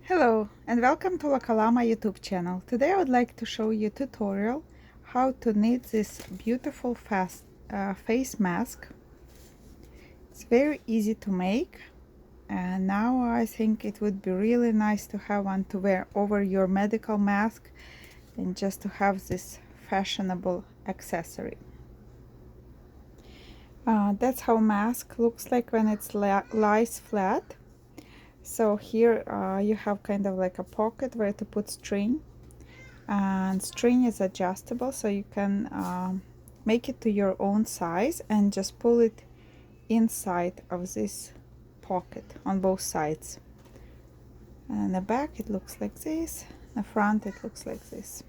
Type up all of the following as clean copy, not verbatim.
Hello and welcome to Lakalama YouTube channel. Today I would like to show you a tutorial how to knit this beautiful face mask. It's very easy to make, and now I think it would be really nice to have one to wear over your medical mask and just to have this fashionable accessory. That's how mask looks like when it lies flat. So here you have kind of like a pocket where to put string, and string is adjustable, so you can make it to your own size and just pull it inside of this pocket on both sides. And the back it looks like this, the front it looks like this.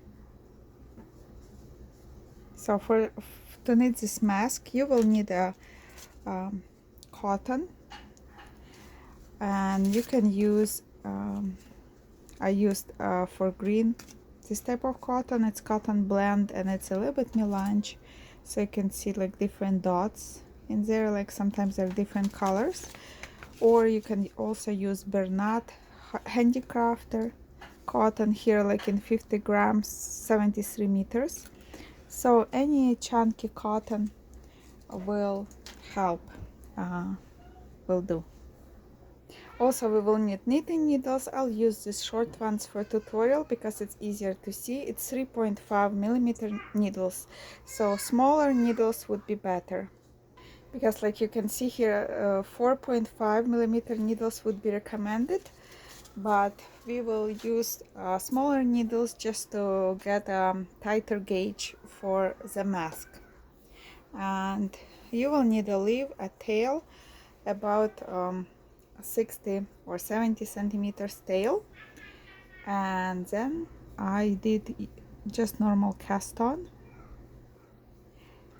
So to knit this mask you will need a cotton, and you can use I used for green this type of cotton. It's cotton blend and it's a little bit melange, so you can see like different dots in there, like sometimes they're different colors. Or you can also use Bernat handicrafter cotton here, like in 50 grams 73 meters. So any chunky cotton will help, will do. Also we will need knitting needles. I'll use these short ones for tutorial because it's easier to see. It's 3.5 millimeter needles, so smaller needles would be better, because like you can see here 4.5 millimeter needles would be recommended, but we will use smaller needles just to get a tighter gauge for the mask. And you will need a leaf, a tail, about 60 or 70 centimeters tail, and then I did just normal cast on.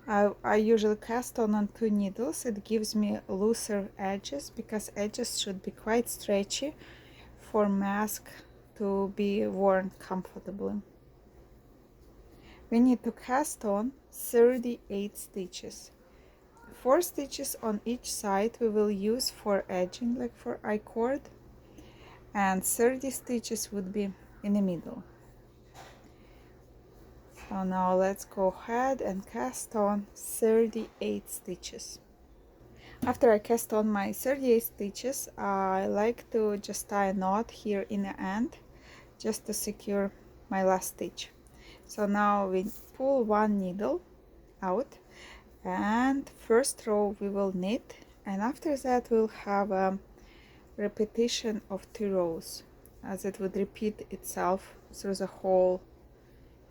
I usually cast on 2 needles. It gives me looser edges because edges should be quite stretchy for mask to be worn comfortably. We need to cast on 38 stitches. 4 stitches on each side we will use for edging, like for I-cord, and 30 stitches would be in the middle. So now let's go ahead and cast on 38 stitches. After I cast on my 38 stitches, I like to just tie a knot here in the end just to secure my last stitch. So now we pull one needle out, and first row we will knit, and after that we'll have a repetition of 2 rows, as it would repeat itself through the whole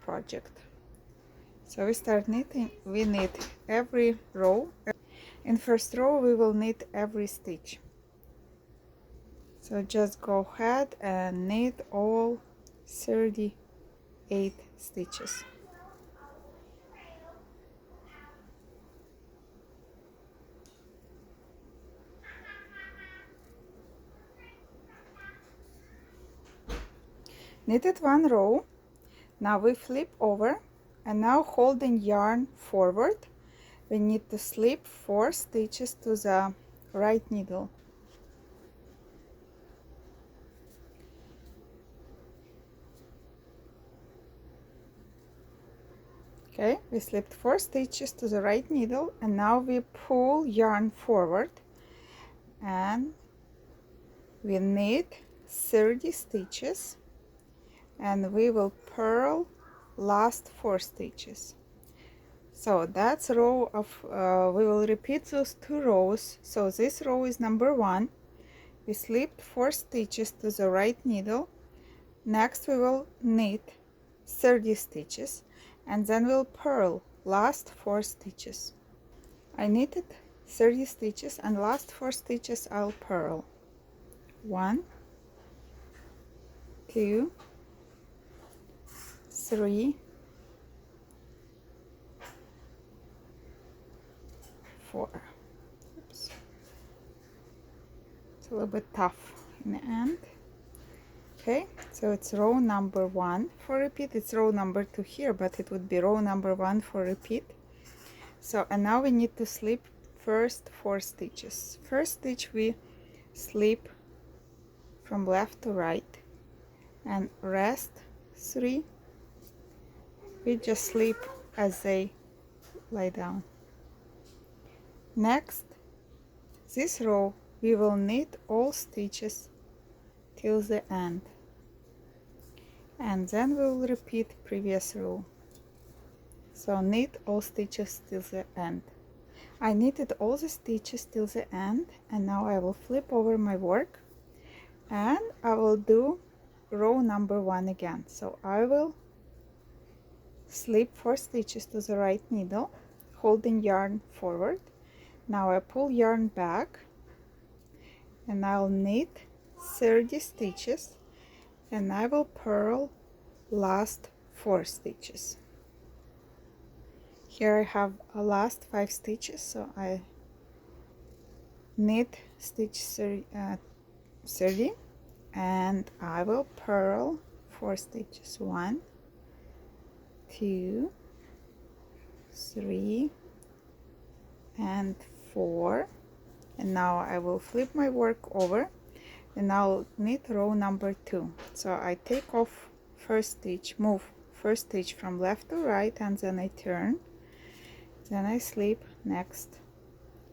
project. So we start knitting. We knit every row. In first row we will knit every stitch, so just go ahead and knit all 38 stitches. Knitted one row. Now we flip over, and now holding yarn forward we need to slip 4 stitches to the right needle. Okay, we slipped 4 stitches to the right needle, and now we pull yarn forward and we knit 30 stitches, and we will purl last 4 stitches. So that's row of we will repeat those 2 rows. So this row is number 1. We slipped 4 stitches to the right needle. Next we will knit 30 stitches, and then we'll purl last 4 stitches. I knitted 30 stitches, and last 4 stitches I'll purl. 1, 2, 3, 4. Oops. It's a little bit tough in the end. Okay, so it's row number 1 for repeat. It's row number 2 here, but it would be row number 1 for repeat. So, and now we need to slip first 4 stitches. First stitch we slip from left to right, and rest 3. We just sleep as they lie down. Next, this row we will knit all stitches till the end, and then we will repeat previous row. So knit all stitches till the end. I knitted all the stitches till the end, and now I will flip over my work and I will do row number 1 again. So I will slip 4 stitches to the right needle, holding yarn forward. Now I pull yarn back and I'll knit 30 stitches, and I will purl last 4 stitches. Here I have a last 5 stitches, so I knit stitch 30 and I will purl 4 stitches. 1, 2, 3 and 4. And now I will flip my work over and I'll knit row number 2. So I take off first stitch, move first stitch from left to right, and then I turn, then I slip next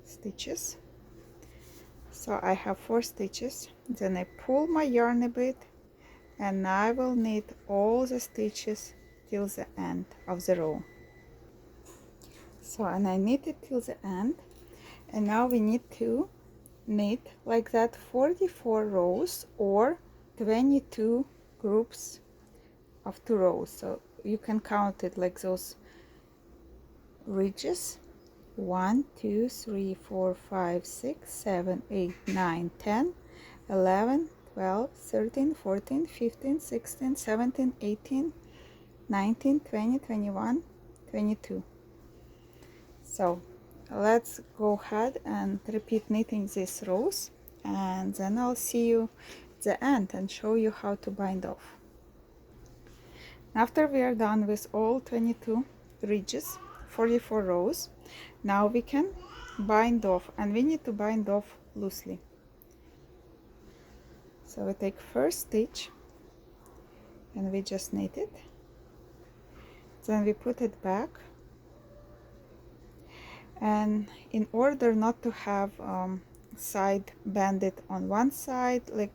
stitches. So I have 4 stitches, then I pull my yarn a bit and I will knit all the stitches till the end of the row. So, and I knit it till the end, and now we need to knit like that 44 rows or 22 groups of 2 rows. So you can count it like those ridges: 1, 2, 3, 4, 5, 6, 7, 8, 9, 10, 11, 12, 13, 14, 15, 16, 17, 18, 19, 20, 21, 22. So let's go ahead and repeat knitting these rows, and then I'll see you at the end and show you how to bind off. After we are done with all 22 ridges, 44 rows, now we can bind off, and we need to bind off loosely. So we take first stitch and we just knit it, then we put it back, and in order not to have side banded on one side like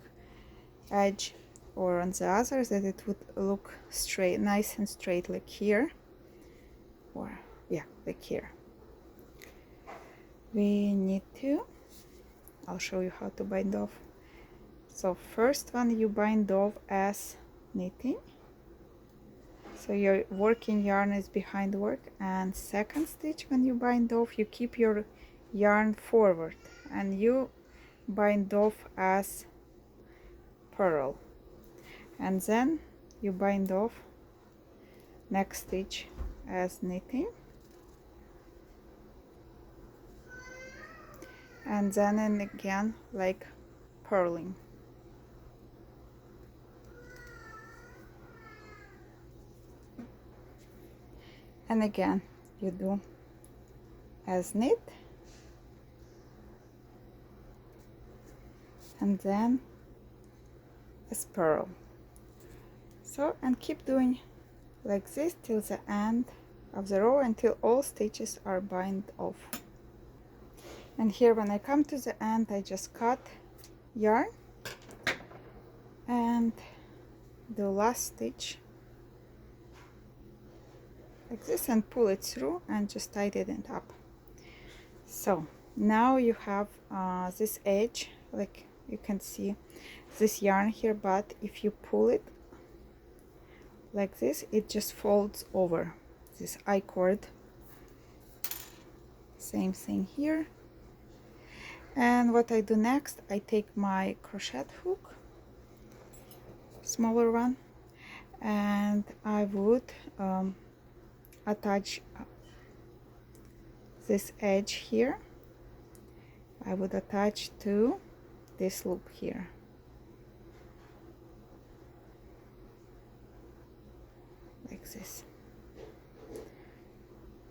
edge or on the other, that it would look straight, nice and straight, like here, or yeah, like here, we need to, I'll show you how to bind off. So first one you bind off as knitting, so your working yarn is behind work, and second stitch when you bind off you keep your yarn forward and you bind off as purl, and then you bind off next stitch as knitting, and then and again like purling. And again you do as knit, and then as purl. So, and keep doing like this till the end of the row, until all stitches are bind off. And here when I come to the end, I just cut yarn and the last stitch like this and pull it through and just tighten it up. So now you have this edge, like you can see this yarn here, but if you pull it like this, it just folds over this I-cord. Same thing here. And what I do next, I take my crochet hook, smaller one, and I would attach this edge here. I would attach to this loop here. Like this,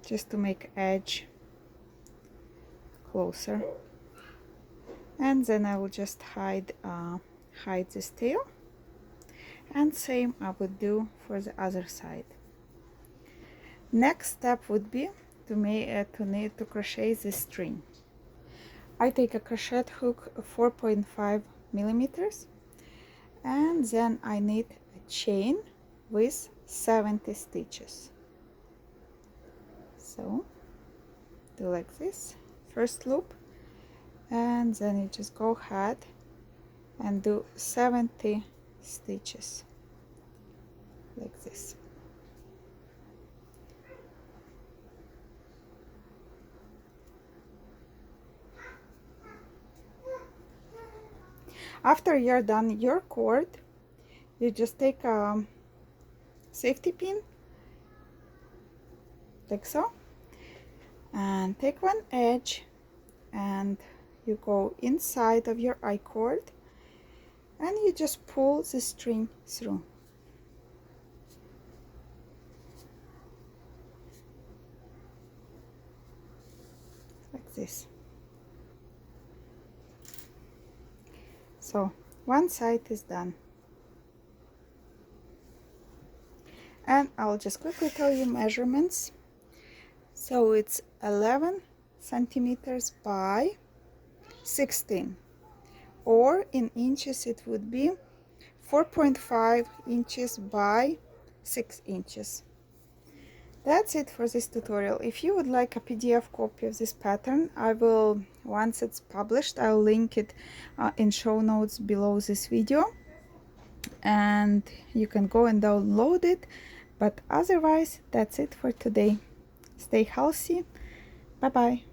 just to make edge closer, and then I will just hide this tail, And same I would do for the other side. Next step would be to crochet this string. I take a crochet hook 4.5 millimeters, and then I knit a chain with 70 stitches. So do like this, first loop, and then you just go ahead and do 70 stitches like this. After you're done your cord, you just take a safety pin like so, and take one edge and you go inside of your I-cord and you just pull the string through. Like this. So one side is done. And I'll just quickly tell you measurements. So it's 11 centimeters by 16, or in inches it would be 4.5 inches by 6 inches. That's it for this tutorial. If you would like a PDF copy of this pattern, I will, once it's published, I'll link it in show notes below this video, and you can go and download it. But otherwise, that's it for today. Stay healthy. Bye bye.